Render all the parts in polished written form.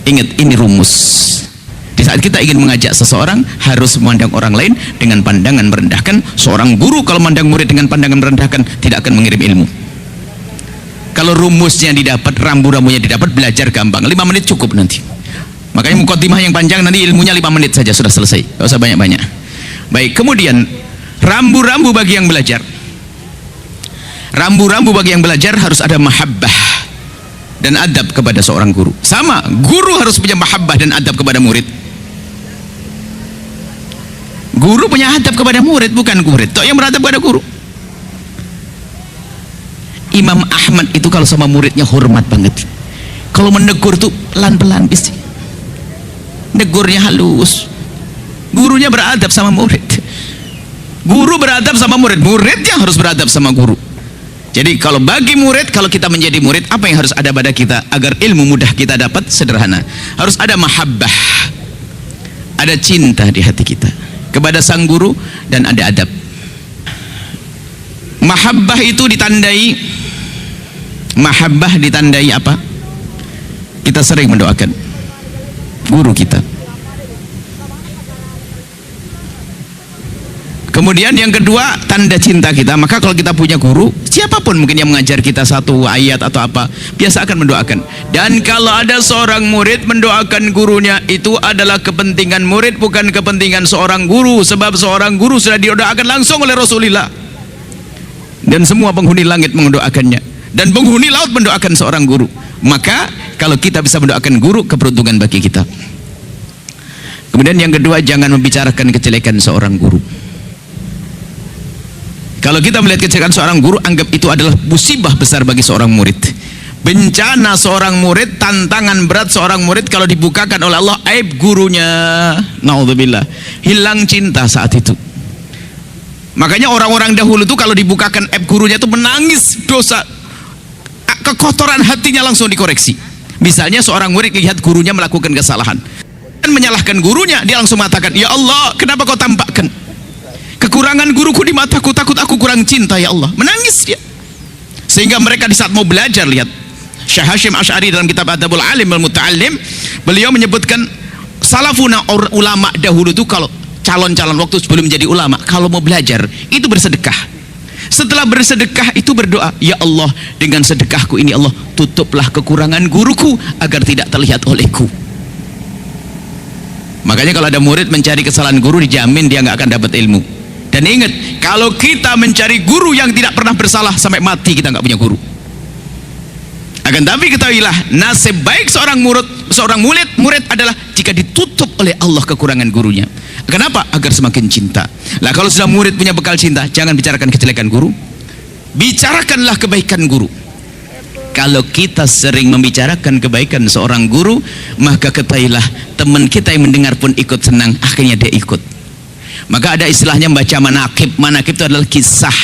Ingat, ini rumus. Di saat kita ingin mengajak seseorang, harus memandang orang lain dengan pandangan merendahkan. Seorang guru kalau memandang murid dengan pandangan merendahkan, tidak akan mengirim ilmu. Kalau rumusnya didapat, rambu-rambunya didapat, belajar gampang. 5 menit cukup nanti. Makanya mukadimah yang panjang, nanti ilmunya 5 menit saja sudah selesai, tidak usah banyak-banyak. Baik, kemudian rambu-rambu bagi yang belajar. Rambu-rambu bagi yang belajar harus ada mahabbah dan adab kepada seorang guru. Sama, guru harus punya mahabbah dan adab kepada murid. Guru punya adab kepada murid, bukan murid toh yang beradab kepada guru. Imam Ahmad itu kalau sama muridnya hormat banget. Kalau menegur tuh pelan-pelan, negurnya halus. Gurunya beradab sama murid. Guru beradab sama murid, muridnya harus beradab sama guru. Jadi kalau bagi murid, kalau kita menjadi murid, apa yang harus ada pada kita agar ilmu mudah kita dapat? Sederhana, harus ada mahabbah, ada cinta di hati kita kepada sang guru, dan ada adab. Mahabbah itu ditandai apa? Kita sering mendoakan guru kita. Kemudian yang kedua, tanda cinta kita. Maka kalau kita punya guru, siapapun mungkin yang mengajar kita satu ayat atau apa, biasa akan mendoakan. Dan kalau ada seorang murid mendoakan gurunya, itu adalah kepentingan murid, bukan kepentingan seorang guru. Sebab seorang guru sudah didoakan langsung oleh Rasulullah, dan semua penghuni langit mendoakannya, dan penghuni laut mendoakan seorang guru. Maka kalau kita bisa mendoakan guru, keberuntungan bagi kita. Kemudian yang kedua, jangan membicarakan kejelekan seorang guru. Kalau kita melihat kejelekan seorang guru, anggap itu adalah musibah besar bagi seorang murid, bencana seorang murid, tantangan berat seorang murid kalau dibukakan oleh Allah aib gurunya. Naudzubillah, hilang cinta saat itu. Makanya orang-orang dahulu itu kalau dibukakan aib gurunya itu menangis, dosa, kekotoran hatinya langsung dikoreksi. Misalnya seorang murid lihat gurunya melakukan kesalahan dan menyalahkan gurunya, dia langsung mengatakan, ya Allah, kenapa kau tampakkan kekurangan guruku di mataku, takut aku kurang cinta ya Allah. Menangis dia. Sehingga mereka di saat mau belajar, lihat Syekh Hashim Asy'ari dalam kitab Adabul Alim wal Muta'allim, beliau menyebutkan salafuna, ulama dahulu itu kalau calon-calon waktu sebelum menjadi ulama, kalau mau belajar itu bersedekah. Setelah bersedekah itu berdoa, ya Allah, dengan sedekahku ini Allah, tutuplah kekurangan guruku agar tidak terlihat olehku. Makanya kalau ada murid mencari kesalahan guru, dijamin dia nggak akan dapat ilmu. Dan ingat, kalau kita mencari guru yang tidak pernah bersalah, sampai mati kita nggak punya guru. Akan tapi ketahuilah, nasib baik seorang murid adalah jika ditutup oleh Allah kekurangan gurunya. Kenapa? Agar semakin cinta. Lah kalau sudah murid punya bekal cinta, jangan bicarakan kejelekan guru, bicarakanlah kebaikan guru. Kalau kita sering membicarakan kebaikan seorang guru, maka ketahuilah teman kita yang mendengar pun ikut senang, akhirnya dia ikut. Maka ada istilahnya membaca manakib. Manakib itu adalah kisah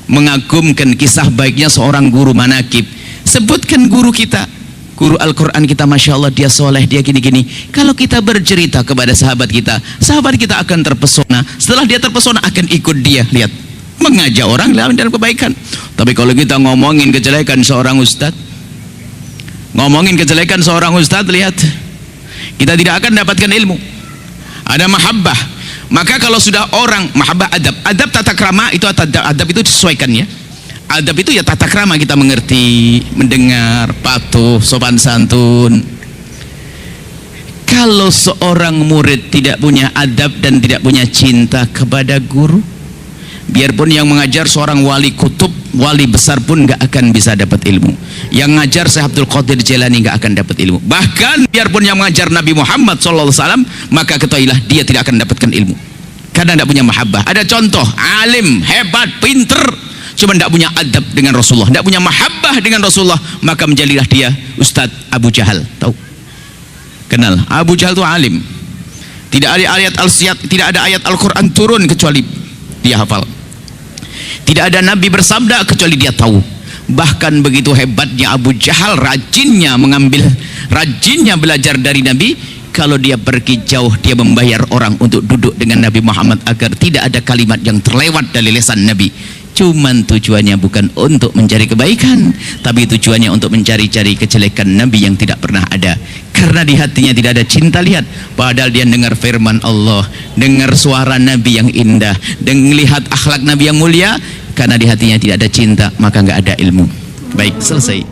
mengagumkan, kisah baiknya seorang guru. Manakib, sebutkan guru kita, guru Al-Quran kita, Masya Allah dia soleh, dia gini-gini. Kalau kita bercerita kepada sahabat kita akan terpesona. Setelah dia terpesona akan ikut dia. Lihat, mengajak orang dalam kebaikan. Tapi kalau kita ngomongin kejelekan seorang ustadz, lihat, kita tidak akan dapatkan ilmu. Ada mahabbah. Maka kalau sudah orang mahabbah, adab tata krama itu, adab itu disesuaikan ya. Adab itu ya tata krama, kita mengerti, mendengar, patuh, sopan santun. Kalau seorang murid tidak punya adab dan tidak punya cinta kepada guru, biarpun yang mengajar seorang wali kutub, wali besar pun nggak akan bisa dapat ilmu. Yang ngajar Syekh Abdul Qadir Jailani nggak akan dapat ilmu. Bahkan biarpun yang mengajar Nabi Muhammad SAW, maka ketahuilah dia tidak akan dapatkan ilmu karena tidak punya mahabbah. Ada contoh, alim, hebat, pinter, cuma tidak punya adab dengan Rasulullah, tidak punya mahabbah dengan Rasulullah, maka menjadilah dia Ustadz Abu Jahal. Tahu? Kenal? Abu Jahal itu alim. Tidak ada ayat Al-Quran turun kecuali dia hafal. Tidak ada Nabi bersabda kecuali dia tahu. Bahkan begitu hebatnya Abu Jahal, rajinnya belajar dari Nabi. Kalau dia pergi jauh, dia membayar orang untuk duduk dengan Nabi Muhammad agar tidak ada kalimat yang terlewat dari lisan Nabi. Cuman tujuannya bukan untuk mencari kebaikan, tapi tujuannya untuk mencari-cari kejelekan Nabi yang tidak pernah ada. Karena di hatinya tidak ada cinta, lihat, padahal dia dengar firman Allah, dengar suara Nabi yang indah, dan melihat akhlak Nabi yang mulia. Karena di hatinya tidak ada cinta, maka nggak ada ilmu. Baik, selesai.